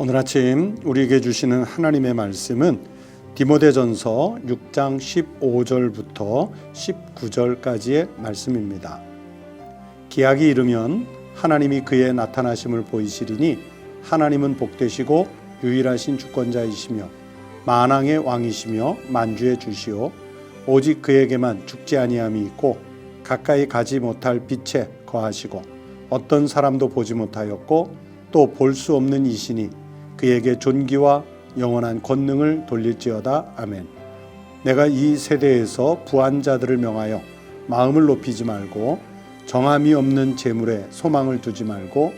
오늘 아침 우리에게 주시는 하나님의 말씀은 디모데전서 6장 15절부터 19절까지의 말씀입니다. 기약이 이르면 하나님이 그의 나타나심을 보이시리니 하나님은 복되시고 유일하신 주권자이시며 만왕의 왕이시며 만주의 주시오 오직 그에게만 죽지 아니함이 있고 가까이 가지 못할 빛에 거하시고 어떤 사람도 보지 못하였고 또 볼 수 없는 이시니 그에게 존귀와 영원한 권능을 돌릴지어다. 아멘. 내가 이 세대에서 부한 자들을 명하여 마음을 높이지 말고 정함이 없는 재물에 소망을 두지 말고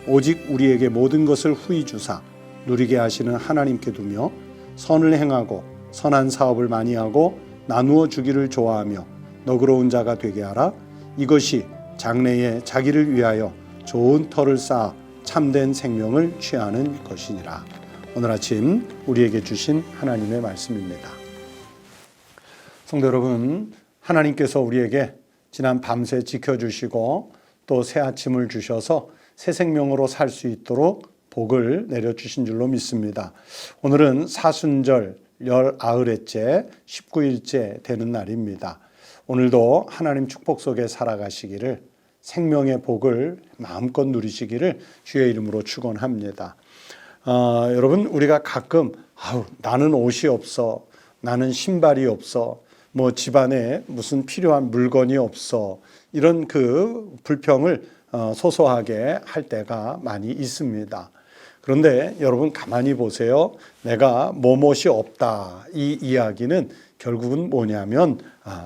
오직 우리에게 모든 것을 후히 주사 누리게 하시는 하나님께 두며 선을 행하고 선한 사업을 많이 하고 나누어 주기를 좋아하며 너그러운 자가 되게 하라. 이것이 장래에 자기를 위하여 좋은 터를 쌓아 참된 생명을 취하는 것이니라. 오늘 아침 우리에게 주신 하나님의 말씀입니다. 성도 여러분, 하나님께서 우리에게 지난 밤새 지켜주시고 또 새 아침을 주셔서 새 생명으로 살 수 있도록 복을 내려주신 줄로 믿습니다. 오늘은 사순절 19일째 19일째 되는 날입니다. 오늘도 하나님 축복 속에 살아가시기를 생명의 복을 마음껏 누리시기를 주의 이름으로 축원합니다. 여러분, 우리가 가끔 나는 옷이 없어, 나는 신발이 없어, 뭐 집안에 무슨 필요한 물건이 없어, 이런 그 불평을 소소하게 할 때가 많이 있습니다. 그런데 여러분 가만히 보세요. 내가 뭐뭇이 없다, 이 이야기는 결국은 뭐냐면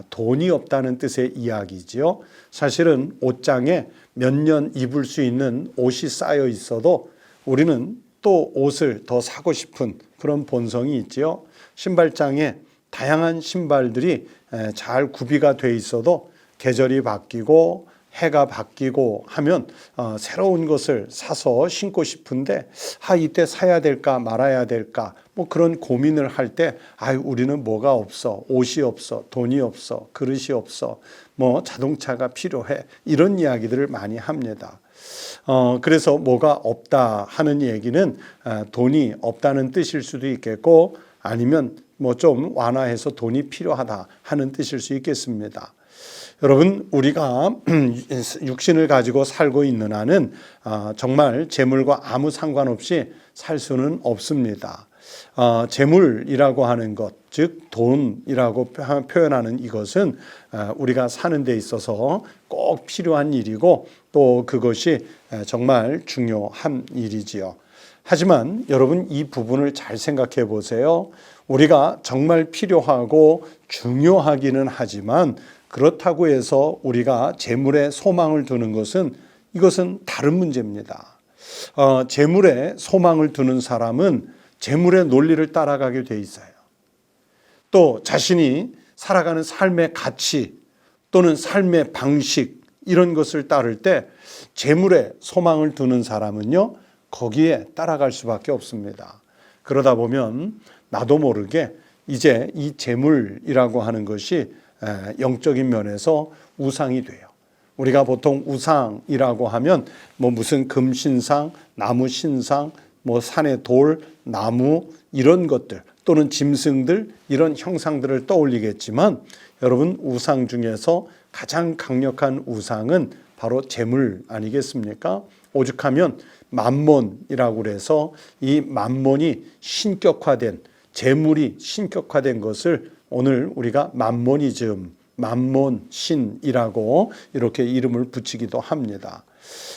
돈이 없다는 뜻의 이야기지요. 사실은 옷장에 몇 년 입을 수 있는 옷이 쌓여 있어도 우리는 또 옷을 더 사고 싶은 그런 본성이 있지요. 신발장에 다양한 신발들이 잘 구비가 돼 있어도 계절이 바뀌고 해가 바뀌고 하면 새로운 것을 사서 신고 싶은데 이때 사야 될까 말아야 될까 뭐 그런 고민을 할 때 우리는 뭐가 없어, 옷이 없어, 돈이 없어, 그릇이 없어, 뭐 자동차가 필요해, 이런 이야기들을 많이 합니다. 그래서 뭐가 없다 하는 얘기는 돈이 없다는 뜻일 수도 있겠고 아니면 뭐 좀 완화해서 돈이 필요하다 하는 뜻일 수 있겠습니다. 여러분, 우리가 육신을 가지고 살고 있는 한은 정말 재물과 아무 상관없이 살 수는 없습니다. 재물이라고 하는 것, 즉 돈이라고 표현하는 이것은 우리가 사는 데 있어서 꼭 필요한 일이고 또 그것이 정말 중요한 일이지요. 하지만 여러분, 이 부분을 잘 생각해 보세요. 우리가 정말 필요하고 중요하기는 하지만 그렇다고 해서 우리가 재물에 소망을 두는 것은 이것은 다른 문제입니다. 재물에 소망을 두는 사람은 재물의 논리를 따라가게 돼 있어요. 또 자신이 살아가는 삶의 가치 또는 삶의 방식 이런 것을 따를 때 재물에 소망을 두는 사람은요 거기에 따라갈 수밖에 없습니다. 그러다 보면 나도 모르게 이제 이 재물이라고 하는 것이 영적인 면에서 우상이 돼요. 우리가 보통 우상이라고 하면 뭐 무슨 금신상, 나무신상, 뭐 산의 돌, 나무 이런 것들 또는 짐승들 이런 형상들을 떠올리겠지만 여러분, 우상 중에서 가장 강력한 우상은 바로 재물 아니겠습니까? 오죽하면 만몬이라고 그래서 이 만몬이 신격화된 재물이 신격화된 것을 오늘 우리가 만모니즘, 만몬신이라고 이렇게 이름을 붙이기도 합니다.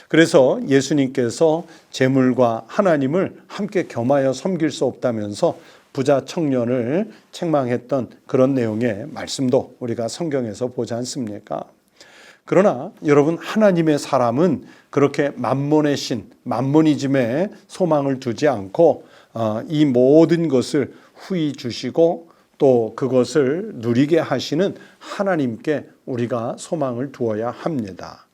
그래서 예수님께서 재물과 하나님을 함께 겸하여 섬길 수 없다면서 부자 청년을 책망했던 그런 내용의 말씀도 우리가 성경에서 보지 않습니까? 그러나 여러분, 하나님의 사람은 그렇게 만몬의 신, 만모니즘에 소망을 두지 않고 이 모든 것을 후히 주시고 또 그것을 누리게 하시는 하나님께 우리가 소망을 두어야 합니다.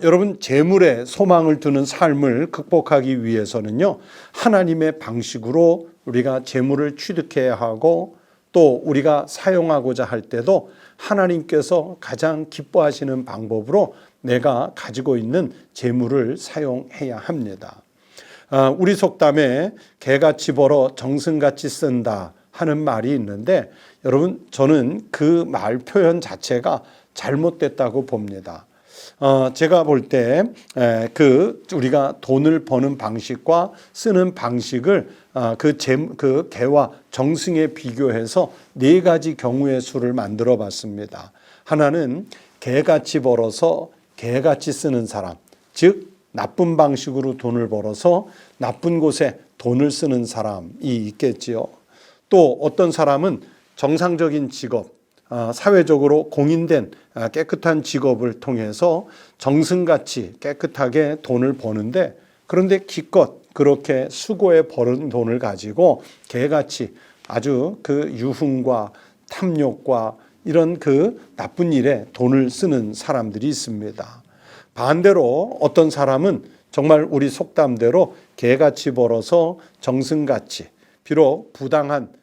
여러분, 재물에 소망을 두는 삶을 극복하기 위해서는요 하나님의 방식으로 우리가 재물을 취득해야 하고 또 우리가 사용하고자 할 때도 하나님께서 가장 기뻐하시는 방법으로 내가 가지고 있는 재물을 사용해야 합니다. 우리 속담에 개같이 벌어 정승같이 쓴다 하는 말이 있는데 여러분 저는 그 말 표현 자체가 잘못됐다고 봅니다. 제가 볼 때 우리가 돈을 버는 방식과 쓰는 방식을 그 개와 정승에 비교해서 네 가지 경우의 수를 만들어 봤습니다. 하나는 개같이 벌어서 개같이 쓰는 사람, 즉 나쁜 방식으로 돈을 벌어서 나쁜 곳에 돈을 쓰는 사람이 있겠지요. 또 어떤 사람은 정상적인 직업, 사회적으로 공인된 깨끗한 직업을 통해서 정승같이 깨끗하게 돈을 버는데 그런데 기껏 그렇게 수고해 버는 돈을 가지고 개같이 아주 그 유흥과 탐욕과 이런 그 나쁜 일에 돈을 쓰는 사람들이 있습니다. 반대로 어떤 사람은 정말 우리 속담대로 개같이 벌어서 정승같이 비록 부당한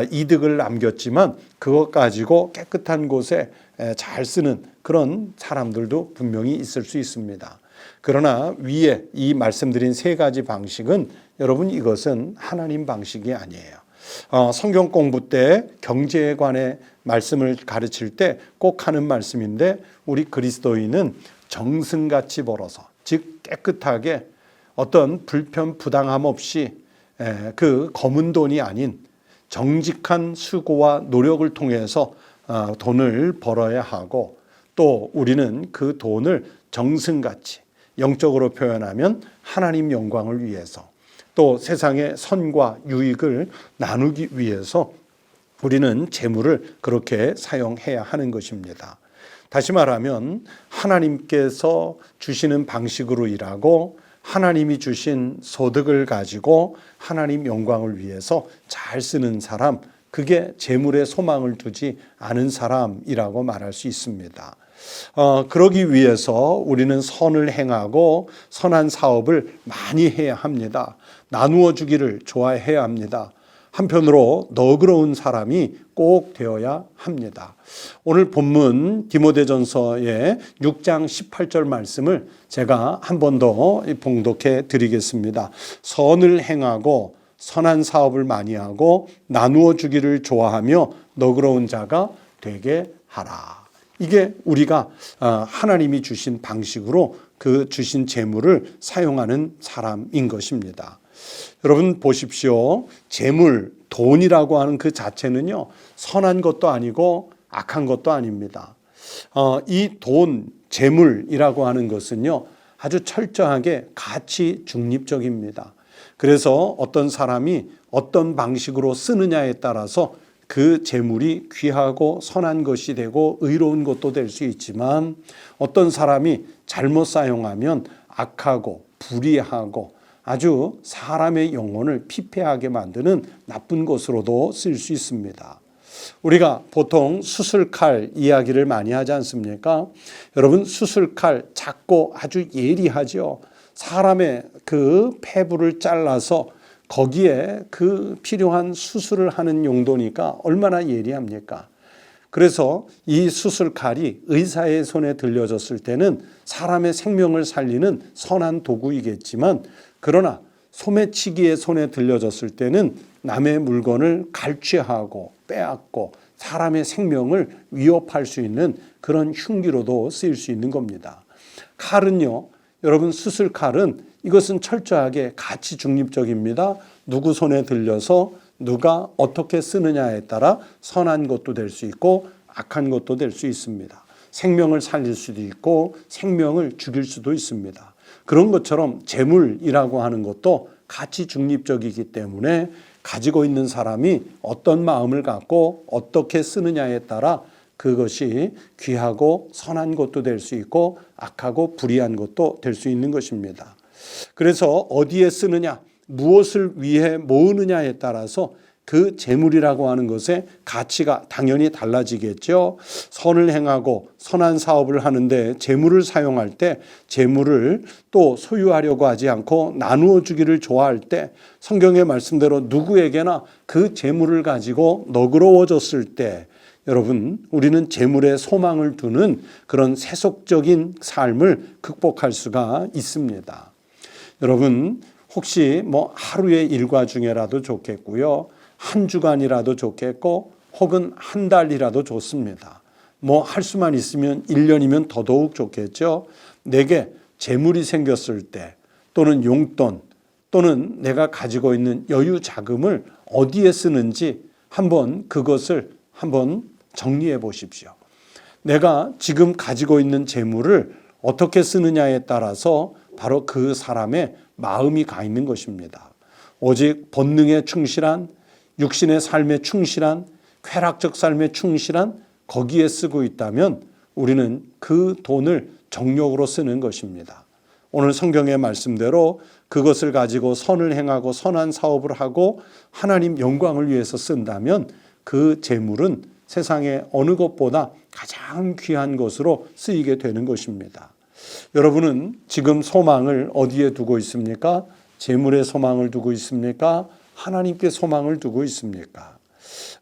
이득을 남겼지만 그것 가지고 깨끗한 곳에 잘 쓰는 그런 사람들도 분명히 있을 수 있습니다. 그러나 위에 이 말씀드린 세 가지 방식은 여러분 이것은 하나님 방식이 아니에요. 성경 공부 때 경제에 관해 말씀을 가르칠 때 꼭 하는 말씀인데 우리 그리스도인은 정승같이 벌어서 즉 깨끗하게 어떤 불편 부당함 없이 그 검은 돈이 아닌 정직한 수고와 노력을 통해서 돈을 벌어야 하고 또 우리는 그 돈을 정승같이 영적으로 표현하면 하나님 영광을 위해서 또 세상의 선과 유익을 나누기 위해서 우리는 재물을 그렇게 사용해야 하는 것입니다. 다시 말하면 하나님께서 주시는 방식으로 일하고 하나님이 주신 소득을 가지고 하나님 영광을 위해서 잘 쓰는 사람, 그게 재물에 소망을 두지 않은 사람이라고 말할 수 있습니다. 그러기 위해서 우리는 선을 행하고 선한 사업을 많이 해야 합니다. 나누어 주기를 좋아해야 합니다. 한편으로 너그러운 사람이 꼭 되어야 합니다. 오늘 본문 디모데전서의 6장 18절 말씀을 제가 한 번 더 봉독해 드리겠습니다. 선을 행하고 선한 사업을 많이 하고 나누어 주기를 좋아하며 너그러운 자가 되게 하라. 이게 우리가 하나님이 주신 방식으로 그 주신 재물을 사용하는 사람인 것입니다. 여러분 보십시오. 재물, 돈이라고 하는 그 자체는요, 선한 것도 아니고 악한 것도 아닙니다. 이 돈, 재물이라고 하는 것은요, 아주 철저하게 가치 중립적입니다. 그래서 어떤 사람이 어떤 방식으로 쓰느냐에 따라서 그 재물이 귀하고 선한 것이 되고 의로운 것도 될 수 있지만 어떤 사람이 잘못 사용하면 악하고 불의하고 아주 사람의 영혼을 피폐하게 만드는 나쁜 것으로도 쓸 수 있습니다. 우리가 보통 수술칼 이야기를 많이 하지 않습니까? 여러분 수술칼 작고 아주 예리하죠. 사람의 그 폐부를 잘라서 거기에 그 필요한 수술을 하는 용도니까 얼마나 예리합니까? 그래서 이 수술칼이 의사의 손에 들려졌을 때는 사람의 생명을 살리는 선한 도구이겠지만 그러나 소매치기의 손에 들려졌을 때는 남의 물건을 갈취하고 빼앗고 사람의 생명을 위협할 수 있는 그런 흉기로도 쓰일 수 있는 겁니다. 칼은요, 여러분 수술칼은 이것은 철저하게 가치 중립적입니다. 누구 손에 들려서 누가 어떻게 쓰느냐에 따라 선한 것도 될 수 있고 악한 것도 될 수 있습니다. 생명을 살릴 수도 있고 생명을 죽일 수도 있습니다. 그런 것처럼 재물이라고 하는 것도 가치 중립적이기 때문에 가지고 있는 사람이 어떤 마음을 갖고 어떻게 쓰느냐에 따라 그것이 귀하고 선한 것도 될 수 있고 악하고 불의한 것도 될 수 있는 것입니다. 그래서 어디에 쓰느냐, 무엇을 위해 모으느냐에 따라서 그 재물이라고 하는 것의 가치가 당연히 달라지겠죠. 선을 행하고 선한 사업을 하는데 재물을 사용할 때 재물을 또 소유하려고 하지 않고 나누어 주기를 좋아할 때 성경의 말씀대로 누구에게나 그 재물을 가지고 너그러워졌을 때 여러분 우리는 재물에 소망을 두는 그런 세속적인 삶을 극복할 수가 있습니다. 여러분 혹시 뭐 하루의 일과 중에라도 좋겠고요. 한 주간이라도 좋겠고 혹은 한 달이라도 좋습니다. 뭐 할 수만 있으면 1년이면 더더욱 좋겠죠. 내게 재물이 생겼을 때 또는 용돈 또는 내가 가지고 있는 여유 자금을 어디에 쓰는지 한번 그것을 한번 정리해 보십시오. 내가 지금 가지고 있는 재물을 어떻게 쓰느냐에 따라서 바로 그 사람의 마음이 가 있는 것입니다. 오직 본능에 충실한, 육신의 삶에 충실한, 쾌락적 삶에 충실한 거기에 쓰고 있다면 우리는 그 돈을 정욕으로 쓰는 것입니다. 오늘 성경의 말씀대로 그것을 가지고 선을 행하고 선한 사업을 하고 하나님 영광을 위해서 쓴다면 그 재물은 세상의 어느 것보다 가장 귀한 것으로 쓰이게 되는 것입니다. 여러분은 지금 소망을 어디에 두고 있습니까? 재물에 소망을 두고 있습니까? 하나님께 소망을 두고 있습니까?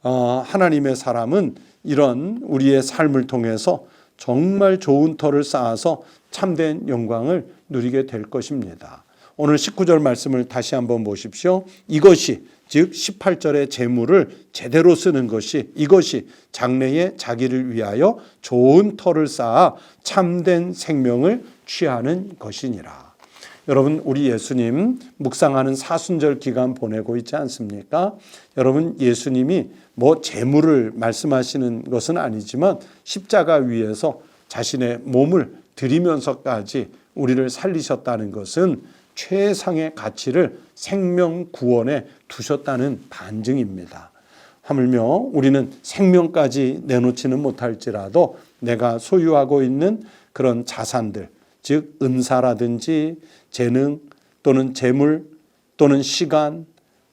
하나님의 사람은 이런 우리의 삶을 통해서 정말 좋은 터를 쌓아서 참된 영광을 누리게 될 것입니다. 오늘 19절 말씀을 다시 한번 보십시오. 이것이 즉 18절의 재물을 제대로 쓰는 것이 이것이 장래에 자기를 위하여 좋은 터를 쌓아 참된 생명을 취하는 것이니라. 여러분 우리 예수님 묵상하는 사순절 기간 보내고 있지 않습니까? 여러분 예수님이 뭐 재물을 말씀하시는 것은 아니지만 십자가 위에서 자신의 몸을 드리면서까지 우리를 살리셨다는 것은 최상의 가치를 생명 구원에 두셨다는 반증입니다. 하물며 우리는 생명까지 내놓지는 못할지라도 내가 소유하고 있는 그런 자산들, 즉 은사라든지 재능 또는 재물 또는 시간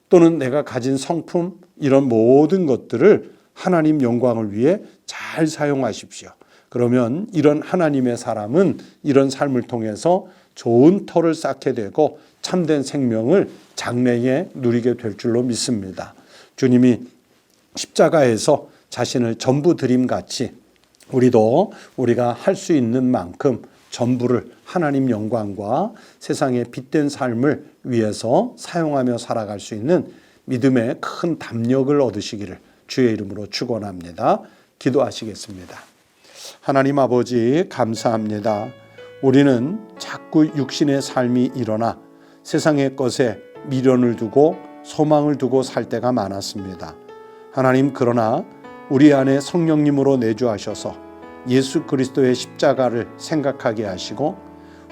또는 내가 가진 성품 이런 모든 것들을 하나님 영광을 위해 잘 사용하십시오. 그러면 이런 하나님의 사람은 이런 삶을 통해서 좋은 터를 쌓게 되고 참된 생명을 장래에 누리게 될 줄로 믿습니다. 주님이 십자가에서 자신을 전부 드림같이 우리도 우리가 할 수 있는 만큼 전부를 하나님 영광과 세상의 빛된 삶을 위해서 사용하며 살아갈 수 있는 믿음의 큰 담력을 얻으시기를 주의 이름으로 축원합니다. 기도하시겠습니다. 하나님 아버지 감사합니다. 우리는 자꾸 육신의 삶이 일어나 세상의 것에 미련을 두고 소망을 두고 살 때가 많았습니다. 하나님 그러나 우리 안에 성령님으로 내주하셔서 예수 그리스도의 십자가를 생각하게 하시고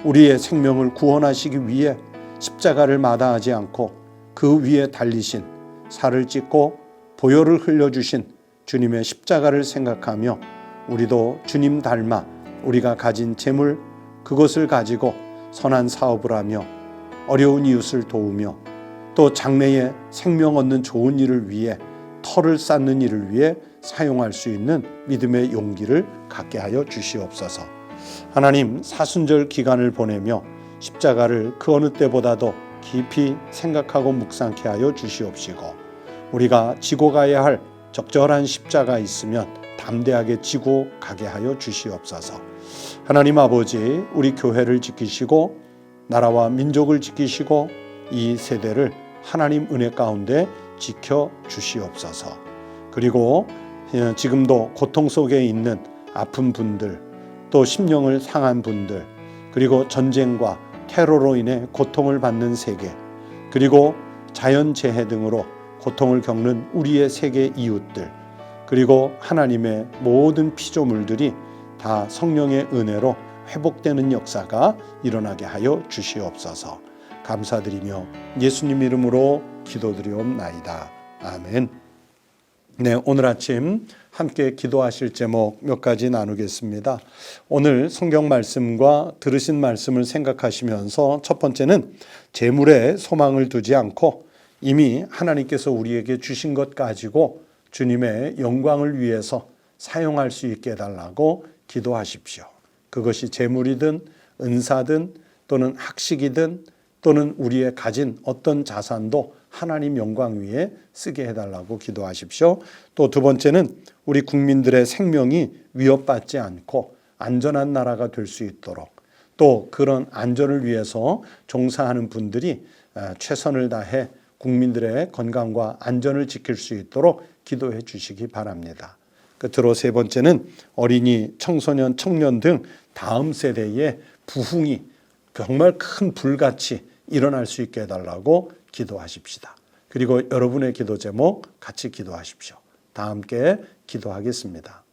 우리의 생명을 구원하시기 위해 십자가를 마다하지 않고 그 위에 달리신 살을 찢고 보혈을 흘려주신 주님의 십자가를 생각하며 우리도 주님 닮아 우리가 가진 재물 그것을 가지고 선한 사업을 하며 어려운 이웃을 도우며 또 장래에 생명 얻는 좋은 일을 위해 터를 쌓는 일을 위해 사용할 수 있는 믿음의 용기를 갖게 하여 주시옵소서. 하나님 사순절 기간을 보내며 십자가를 그 어느 때보다도 깊이 생각하고 묵상케 하여 주시옵시고 우리가 지고 가야 할 적절한 십자가 있으면 담대하게 지고 가게 하여 주시옵소서. 하나님 아버지 우리 교회를 지키시고 나라와 민족을 지키시고 이 세대를 하나님 은혜 가운데 지켜 주시옵소서. 그리고 지금도 고통 속에 있는 아픈 분들 또 심령을 상한 분들 그리고 전쟁과 테러로 인해 고통을 받는 세계 그리고 자연재해 등으로 고통을 겪는 우리의 세계 이웃들 그리고 하나님의 모든 피조물들이 다 성령의 은혜로 회복되는 역사가 일어나게 하여 주시옵소서. 감사드리며 예수님 이름으로 기도드리옵나이다. 아멘. 네, 오늘 아침 함께 기도하실 제목 몇 가지 나누겠습니다. 오늘 성경 말씀과 들으신 말씀을 생각하시면서 첫 번째는 재물에 소망을 두지 않고 이미 하나님께서 우리에게 주신 것 가지고 주님의 영광을 위해서 사용할 수 있게 해달라고 기도하십시오. 그것이 재물이든 은사든 또는 학식이든 또는 우리의 가진 어떤 자산도 하나님 영광 위에 쓰게 해달라고 기도하십시오. 또 두 번째는 우리 국민들의 생명이 위협받지 않고 안전한 나라가 될 수 있도록 또 그런 안전을 위해서 종사하는 분들이 최선을 다해 국민들의 건강과 안전을 지킬 수 있도록 기도해 주시기 바랍니다. 끝으로 세 번째는 어린이, 청소년, 청년 등 다음 세대의 부흥이 정말 큰 불같이 일어날 수 있게 해달라고 기도하십시다. 그리고 여러분의 기도 제목 같이 기도하십시오. 다 함께 기도하겠습니다.